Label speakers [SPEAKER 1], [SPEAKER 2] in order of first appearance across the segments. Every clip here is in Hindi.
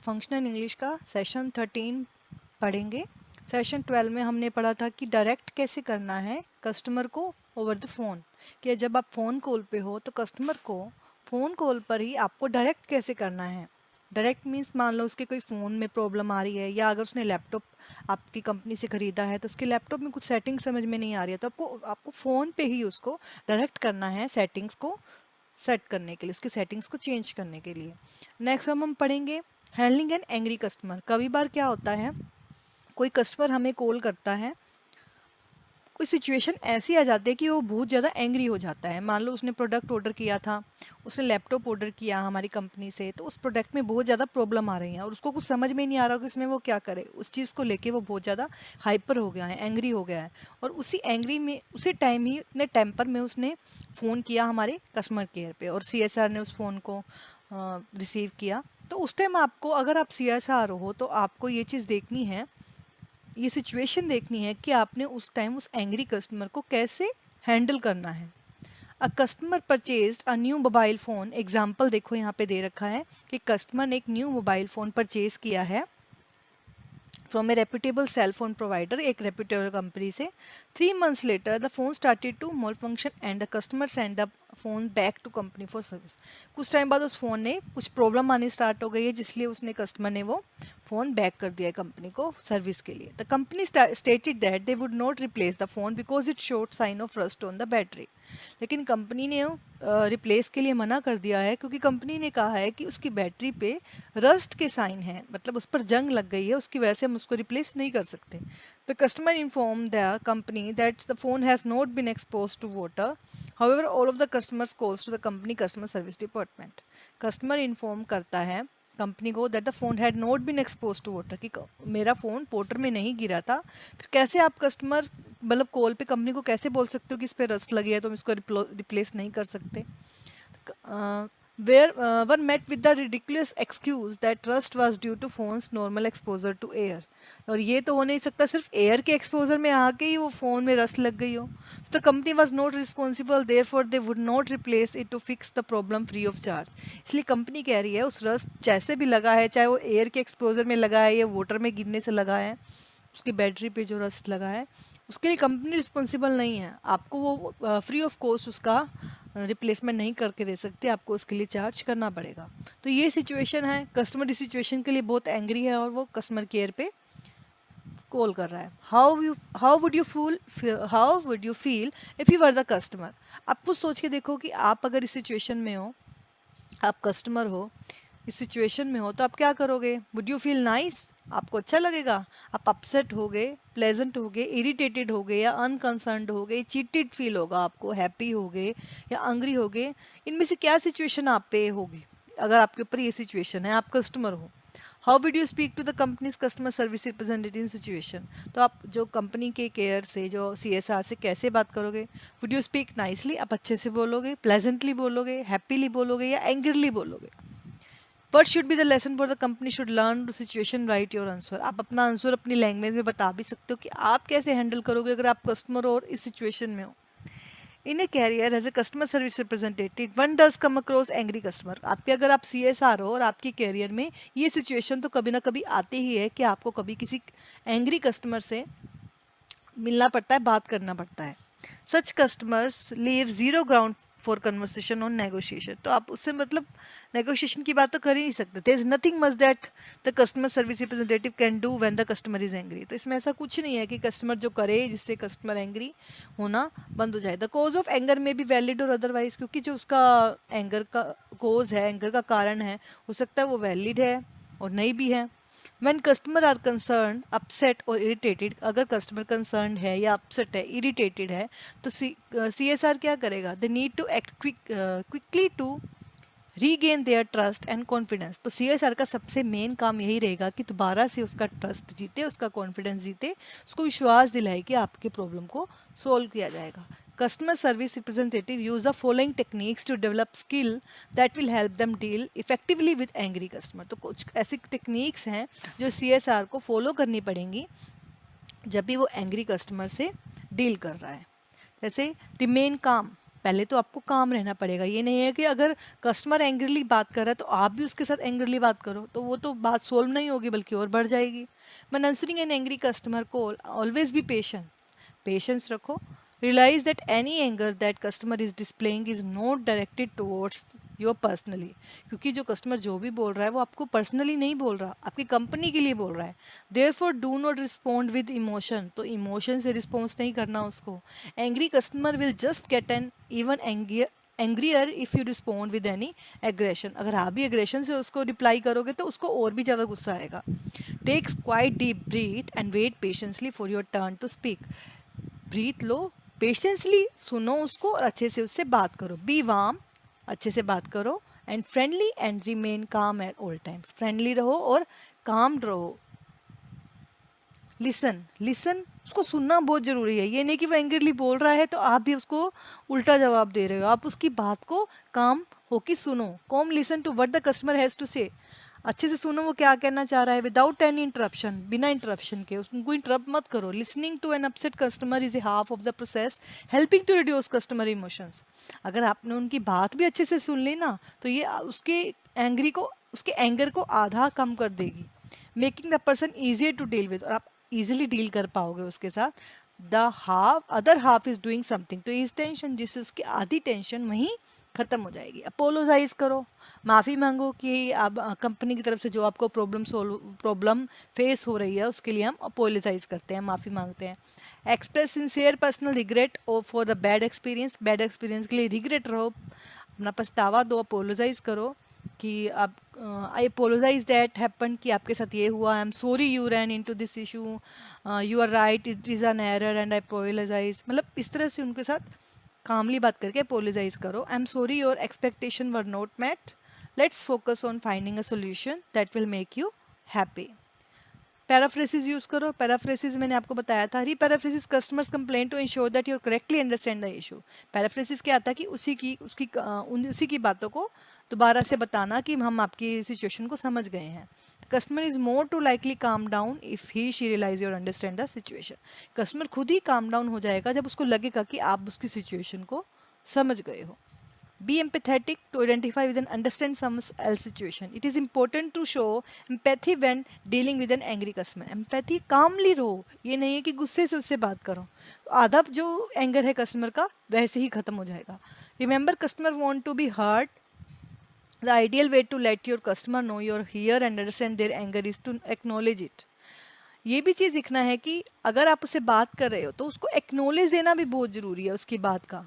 [SPEAKER 1] फंक्शनल इंग्लिश का सेशन 13 पढ़ेंगे। सेशन 12 में हमने पढ़ा था कि डायरेक्ट कैसे करना है कस्टमर को ओवर द फ़ोन, कि जब आप फ़ोन कॉल पे हो तो कस्टमर को फ़ोन कॉल पर ही आपको डायरेक्ट कैसे करना है। डायरेक्ट मीन्स मान लो उसके कोई फ़ोन में प्रॉब्लम आ रही है, या अगर उसने लैपटॉप आपकी कंपनी से ख़रीदा है तो उसके लैपटॉप में कुछ सेटिंग समझ में नहीं आ रही है, तो आपको फ़ोन पे ही उसको डायरेक्ट करना है सेटिंग्स को सेट करने के लिए, उसकी सेटिंग्स को चेंज करने के लिए। नेक्स्ट हम पढ़ेंगे हैंडलिंग एन एंग्री कस्टमर। कभी बार क्या होता है, कोई कस्टमर हमें कॉल करता है, कोई सिचुएशन ऐसी आ जाती है कि वो बहुत ज़्यादा एंग्री हो जाता है। मान लो उसने प्रोडक्ट ऑर्डर किया था, उसने लैपटॉप ऑर्डर किया हमारी कंपनी से, तो उस प्रोडक्ट में बहुत ज़्यादा प्रॉब्लम आ रही है और उसको कुछ समझ में नहीं आ रहा कि इसमें वो क्या करे। उस चीज़ को लेके वो बहुत ज़्यादा हाइपर हो गया है, एंग्री हो गया है, और उसी एंग्री में उसी टाइम ही इतने टेम्पर में उसने फ़ोन किया हमारे कस्टमर केयर पे, और CSR ने उस फ़ोन को रिसीव किया। तो उस टाइम आपको, अगर आप CSR हो, तो आपको ये चीज़ देखनी है, ये सिचुएशन देखनी है कि आपने उस टाइम उस एंग्री कस्टमर को कैसे हैंडल करना है। A customer purchased a new mobile phone. Example देखो यहाँ पे दे रखा है कि कस्टमर ने एक न्यू मोबाइल फ़ोन परचेज किया है from a reputable cell phone provider, एक रेप्यूटेबल कंपनी से। 3 months later the phone started to malfunction and the customer send the phone back to company for service. कुछ टाइम बाद उस फ़ोन ने कुछ प्रॉब्लम आनी स्टार्ट हो गई है, जिसलिए उसने कस्टमर ने वो फ़ोन बैक कर दिया है कंपनी को सर्विस के लिए। The company stated that they would not replace the phone because it showed sign of rust on the battery. लेकिन कंपनी ने रिप्लेस के लिए मना कर दिया है, क्योंकि कंपनी ने कहा है कि उसकी बैटरी पे रस्ट के साइन हैं, मतलब उस पर जंग लग गई है, उसकी वजह से हम उसको रिप्लेस नहीं कर सकते। The customer inform the company that the phone has not been expose to water, however all of the customers calls to the company customer service department. Customer inform करता है कंपनी को that the phone had not been expose to water, कि मेरा फ़ोन वाटर में नहीं गिरा था। फिर कैसे आप कस्टमर, मतलब कॉल पे कंपनी को कैसे बोल सकते हो कि इस पर रस्ट लगी है तो हम इसको रिप्लेस नहीं कर सकते। where one met with the ridiculous excuse that rust was due to phone's normal exposure to air। और ये तो हो नहीं सकता सिर्फ एयर के एक्सपोजर में आके ही वो फ़ोन में रस्ट लग गई हो। तो company was not responsible, therefore they would not replace it to fix the problem free of charge. इसलिए कंपनी कह रही है उस रस्ट जैसे भी लगा है, चाहे वो एयर के एक्सपोजर में लगा है या वाटर में गिरने से लगा है, उसकी बैटरी पे जो रस्ट लगा है, उसके लिए कंपनी रिस्पॉन्सिबल नहीं है। आपको वो फ्री ऑफ कॉस्ट उसका रिप्लेसमेंट नहीं करके दे सकते, आपको उसके लिए चार्ज करना पड़ेगा। तो ये सिचुएशन है, कस्टमर इस सिचुएशन के लिए बहुत एंग्री है और वो कस्टमर केयर पे कॉल कर रहा है। How would you feel if you were the customer. आप कुछ सोच के देखो कि आप अगर इस सिचुएशन में हो, आप कस्टमर हो, इस सिचुएशन में हो, तो आप क्या करोगे। वुड यू फील नाइस, आपको अच्छा लगेगा। आप अपसेट हो गए, प्लेजेंट हो गए, इरिटेटेड हो गए, या अनकंसर्नड हो गए, चीटेड फील होगा आपको, हैप्पी हो गए या एंग्री हो गए। इनमें से क्या सिचुएशन आप पे होगी अगर आपके ऊपर ये सिचुएशन है, आप कस्टमर हो। How would you speak to the company's customer service representative in situation. तो आप जो कंपनी के केयर से, जो CSR से कैसे बात करोगे। वुड यू स्पीक नाइसली, आप अच्छे से बोलोगे, प्लेजेंटली बोलोगे, हैप्पीली बोलोगे, या एंग्रीली बोलोगे। What should be the lesson for the company should learn to situation right your answer. आप अपना आंसर अपनी लैंग्वेज में बता भी सकते हो कि आप कैसे हैंडल करोगे अगर आप कस्टमर हो और इस सिचुएशन में हो। In a career as a customer service representative one does come across angry customer. आपके, अगर आप CSR हो और आपकी कैरियर में ये सिचुएशन तो कभी ना कभी आती ही है कि आपको कभी किसी एंग्री कस्टमर से मिलना पड़ता है, बात करना पड़ता है। Such customers leave zero ground for conversation on negotiation. तो आप उससे मतलब नेगोशिएशन की बात तो कर ही नहीं सकते। There is nothing much that the customer service representative can do when the customer is angry. तो इसमें ऐसा कुछ नहीं है कि कस्टमर जो करे जिससे कस्टमर एंग्री होना बंद हो जाए। द कॉज ऑफ एंगर में भी वैलिड और अदरवाइज, क्योंकि जो उसका एंगर का कॉज है, एंगर का कारण है, हो सकता है वो वैलिड है और नहीं भी है। When customer are concerned, upset और irritated, अगर कस्टमर concerned है या upset है, irritated है, तो CSR क्या करेगा। They need to act quickly to regain their trust and confidence। तो CSR का सबसे मेन काम यही रहेगा कि दोबारा से उसका ट्रस्ट जीते, उसका कॉन्फिडेंस जीते, उसको विश्वास दिलाए कि आपके प्रॉब्लम को सॉल्व किया जाएगा। Customer service representative use the following techniques to develop skill that will help them deal effectively with angry customer। तो कुछ ऐसी टेक्निक्स हैं जो CSR को फॉलो करनी पड़ेंगी जब भी वो एंग्री कस्टमर से डील कर रहा है। जैसे रिमेन काम, पहले तो आपको काम रहना पड़ेगा। ये नहीं है कि अगर कस्टमर एंग्रीली बात कर रहा है तो आप भी उसके साथ एंग्रीली बात करो, तो वो तो बात सोल्व नहीं होगी बल्कि और बढ़ जाएगी। When answering an angry customer call always be patient, patience रखो। Realise that any anger that customer is displaying is not directed towards your personally, क्योंकि जो कस्टमर जो भी बोल रहा है वो आपको पर्सनली नहीं बोल रहा, आपकी कंपनी के लिए बोल रहा है। Therefore do not respond with emotion, तो इमोशन से रिस्पॉन्स नहीं करना उसको। Angry customer will just get an even angrier if you respond with any aggression, अगर आप भी एग्रेशन से उसको रिप्लाई करोगे तो उसको और भी ज़्यादा गुस्सा आएगा। Takes quite deep breath and wait patiently for your turn to speak, breathe low, patiently सुनो उसको और अच्छे से उससे बात करो। बी वार्म, अच्छे से बात करो, एंड फ्रेंडली एंड रिमेन काम एट ऑल टाइम्स, फ्रेंडली रहो और काम रहो। लिसन, लिसन, उसको सुनना बहुत ज़रूरी है। ये नहीं कि वो एंग्रीली बोल रहा है तो आप भी उसको उल्टा जवाब दे रहे हो, आप उसकी बात को काम हो कि सुनो। Calm listen to what the customer has to say, अच्छे से सुनो वो क्या कहना चाह रहा है, विदाउट एनी इंटरप्शन, बिना इंटरप्शन के उनको इंटरप्ट मत करो। Listening to an upset customer is a half of the process helping to reduce customer emotions, अगर आपने उनकी बात भी अच्छे से सुन ली ना तो ये उसके उसके एंगर को आधा कम कर देगी। Making the person easier to deal with, और आप इजीली डील कर पाओगे उसके साथ। The half other half is doing something to ease tension, जिससे उसकी आधी टेंशन वहीं खत्म हो जाएगी। अपोलोजाइज करो, माफ़ी मांगो कि आप कंपनी की तरफ से जो आपको प्रॉब्लम फेस हो रही है उसके लिए हम अपोलोजाइज करते हैं, माफ़ी मांगते हैं। एक्सप्रेस सिंसियर पर्सनल रिग्रेट और फॉर द बैड एक्सपीरियंस के लिए रिग्रेट रहो, अपना पछतावा दो, अपोलोजाइज करो कि आप आई अपोलोजाइज दैट हैपन, कि आपके साथ ये हुआ, I am sorry you ran into this issue, you are right, it is an error and I apologise, मतलब इस तरह से उनके साथ कामली बात करके अपोलोजाइज करो। I am sorry your expectation were not met, let's focus on finding a solution that will make you happy. Paraphrasis use करो, पैराफ्रेसिस मैंने आपको बताया था, reparaphrase customers complain to ensure that you correctly understand the issue. Paraphrasis क्या आता है कि उसी की बातों को दोबारा से बताना कि हम आपकी सिचुएशन को समझ गए हैं। Customer is more to likely calm down if he she realize your understand the situation, customer खुद ही काम डाउन हो जाएगा जब उसको लगेगा कि आप उसकी सिचुएशन को समझ गए हो। Be empathetic to identify with and understand someone else's situation. It is important to show empathy when dealing with an angry customer. Empathy, calmly रहो, ये नहीं है कि गुस्से से उससे बात करो, आधा जो एंगर है कस्टमर का वैसे ही खत्म हो जाएगा। Remember, customer want to be heard. The ideal way to let your customer know you're here and understand their anger is to acknowledge it. ये भी चीज़ दिखना है कि अगर आप उससे बात कर रहे हो तो उसको एक्नॉलेज देना भी बहुत ज़रूरी है उसकी बात का।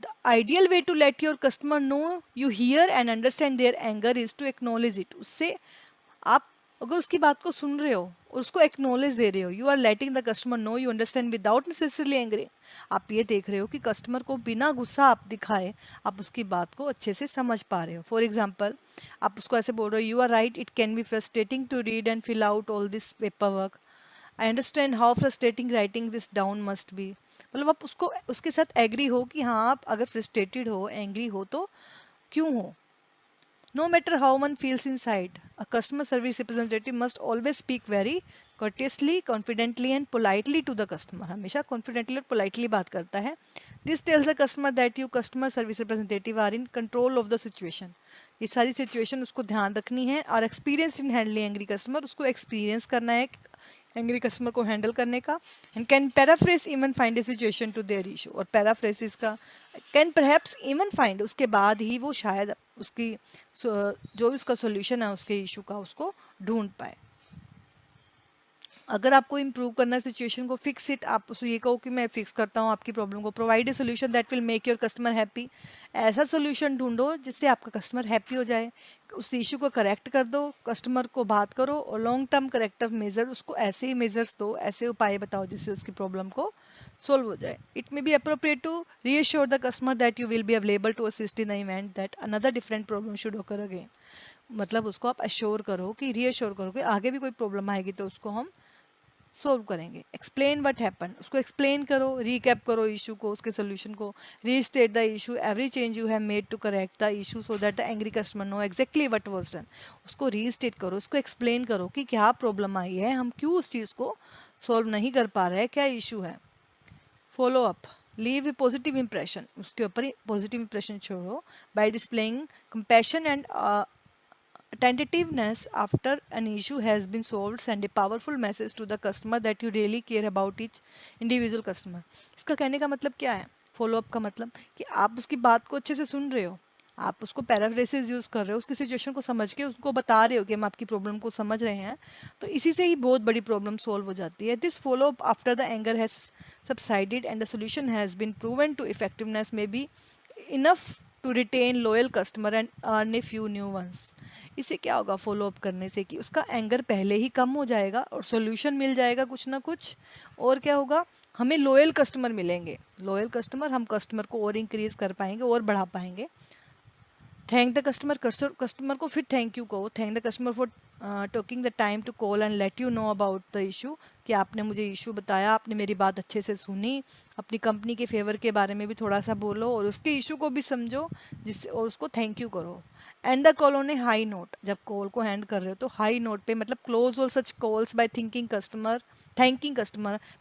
[SPEAKER 1] The ideal way to let your customer know you hear and understand their anger is to acknowledge it. उससे आप अगर उसकी बात को सुन रहे हो और उसको एक्नॉलेज दे रहे हो, you are letting the customer know you understand without necessarily angry, आप ये देख रहे हो कि कस्टमर को बिना गुस्सा आप दिखाए आप उसकी बात को अच्छे से समझ पा रहे हो। फॉर एग्जाम्पल, आप उसको ऐसे बोल रहे हो, you are right, it can be frustrating to read and fill out all this paperwork, I understand how frustrating writing this down must be, मतलब आप उसको उसके साथ एग्री हो कि हाँ आप अगर फ्रस्ट्रेटेड हो, एंग्री हो तो क्यों हो। No matter how one feels inside, a customer service representative must always speak very courteously, confidently and politely to the customer. हमेशा confidently और politely बात करता है. This tells the customer that you customer service representative are in control of the situation. ये सारी सिचुएशन उसको ध्यान रखनी है और experience in handling angry customer, उसको एक्सपीरियंस करना है एंग्री कस्टमर को हैंडल करने का। And can paraphrase even find a situation to their issue, और पैराफ्रेसिस का कैन परहैप्स इवन फाइंड, उसके बाद ही वो शायद उसकी जो उसका सोल्यूशन है उसके इशू का उसको ढूंढ पाए। अगर आपको इम्प्रूव करना है सिचुएशन को, फिक्स इट, आप उसको ये कहो कि मैं फिक्स करता हूँ आपकी प्रॉब्लम को। Provide a solution that will make your customer happy, ऐसा सोल्यूशन ढूंढो जिससे आपका कस्टमर हैप्पी हो जाए। उस इशू को करेक्ट कर दो, कस्टमर को बात करो और लॉन्ग टर्म करेक्टिव मेजर, उसको ऐसे ही मेजर्स दो, ऐसे उपाय बताओ जिससे उसकी प्रॉब्लम को सोल्व हो जाए। It may be appropriate to reassure the customer that you will be available to assist in the event that another different problem should occur again, मतलब उसको आप अश्योर करो कि रीअश्योर करो कि आगे भी कोई प्रॉब्लम आएगी तो उसको हम सोल्व करेंगे। एक्सप्लेन व्हाट हैपन, उसको एक्सप्लेन करो, रिकैप करो इशू को, उसके सोल्यूशन को। Restate the issue, every change you have made to correct the issue so that the angry customer know exactly what was done. उसको रीस्टेट करो, उसको एक्सप्लेन करो कि क्या प्रॉब्लम आई है, हम क्यों उस चीज़ को सॉल्व नहीं कर पा रहे हैं, क्या इशू है। Follow up, leave a positive impression, उसके ऊपर पॉजिटिव इंप्रेशन छोड़ो by displaying compassion and attentiveness after an issue has been solved. Send a powerful message to the customer that you really care about each individual customer. इसका कहने का मतलब क्या है, फॉलो अप का मतलब कि आप उसकी बात को अच्छे से सुन रहे हो, आप उसको पैराफ्रेसेस यूज़ कर रहे हो, उसकी सिचुएशन को समझ के उसको बता रहे हो कि हम आपकी प्रॉब्लम को समझ रहे हैं, तो इसी से ही बहुत बड़ी प्रॉब्लम सॉल्व हो जाती है. This follow up after the anger has subsided and the solution has been proven to effectiveness may be enough to retain loyal customer and earn a few new ones. इससे क्या होगा फॉलो अप करने से कि उसका एंगर पहले ही कम हो जाएगा और सॉल्यूशन मिल जाएगा कुछ ना कुछ, और क्या होगा, हमें लॉयल कस्टमर मिलेंगे. लॉयल कस्टमर, हम कस्टमर को और इंक्रीज कर पाएंगे और बढ़ा पाएंगे. थैंक द कस्टमर, कस्टमर को फिर थैंक यू कहो. Thank the customer for taking the time to call and let you know about the issue, कि आपने मुझे इशू बताया, आपने मेरी बात अच्छे से सुनी, अपनी कंपनी के फेवर के बारे में भी थोड़ा सा बोलो और उसके इशू को भी समझो, जिससे और उसको थैंक यू करो. End the call on a high note, जब कॉल को हैंड कर रहे हो तो हाई नोट पे, मतलब close all such calls by thanking customer.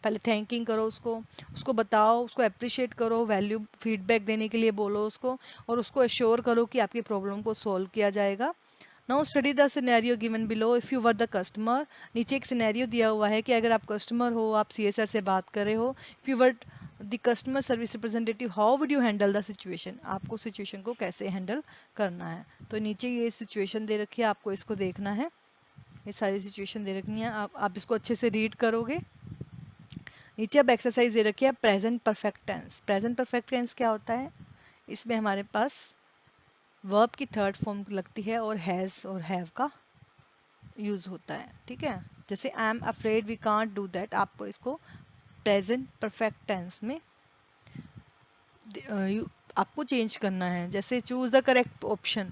[SPEAKER 1] पहले थैंकिंग करो उसको, उसको बताओ, उसको अप्रिशिएट करो, वैल्यू फीडबैक देने के लिए बोलो उसको, और उसको एश्योर करो कि आपकी प्रॉब्लम को सॉल्व किया जाएगा. Now study the scenario given below. If you were the customer, नीचे एक सिनेरियो दिया हुआ है कि अगर आप कस्टमर हो, आप CSR से बात कर रहे हो. If you were the customer service representative, how would you handle the situation, आपको सिचुएशन को कैसे हैंडल करना है. तो नीचे ये सिचुएशन दे रखी है, आपको इसको देखना है. ये सारी सिचुएशन दे रखी है, आप इसको अच्छे से रीड करोगे. नीचे अब एक्सरसाइज दे रखी है present perfect tense. Present perfect tense क्या होता है, इसमें हमारे पास वर्ब की थर्ड फॉर्म लगती है और हैज़ और हैव का यूज़ होता है. ठीक है, जैसे I am afraid we can't do that, आपको इसको प्रेजेंट परफेक्ट टेंस में आपको चेंज करना है. जैसे choose the correct option,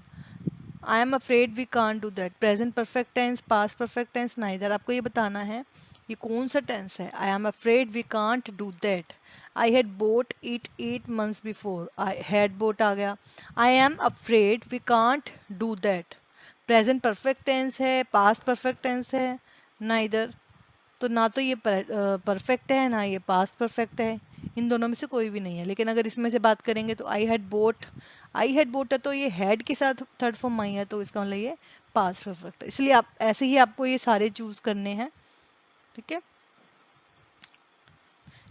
[SPEAKER 1] I am afraid we can't do that, present perfect tense, past perfect tense, neither. आपको ये बताना है ये कौन सा टेंस है. I am afraid we can't do that, I had bought it 8 months before, I had bought आ गया. I am afraid we can't do that, present perfect tense है, पास्ट परफेक्ट टेंस है, नाइदर. तो ना तो ये परफेक्ट है ना ये पास्ट परफेक्ट है, इन दोनों में से कोई भी नहीं है. लेकिन अगर इसमें से बात करेंगे तो आई हैड बोट है, तो ये हैड के साथ थर्ड फॉर्म आई है, तो इसका मतलब ये पास्ट परफेक्ट है. इसलिए आप ऐसे ही आपको ये सारे चूज करने हैं. ठीक है,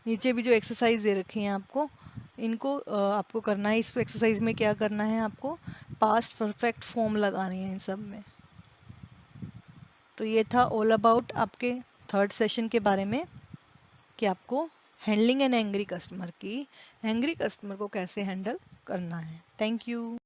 [SPEAKER 1] नीचे भी जो एक्सरसाइज दे रखी हैं आपको, इनको आपको करना है. इस एक्सरसाइज में क्या करना है, आपको पास्ट परफेक्ट फॉर्म लगानी है इन सब में. तो ये था ऑल अबाउट आपके थर्ड सेशन के बारे में कि आपको हैंडलिंग एन एंग्री कस्टमर को कैसे हैंडल करना है. Thank you.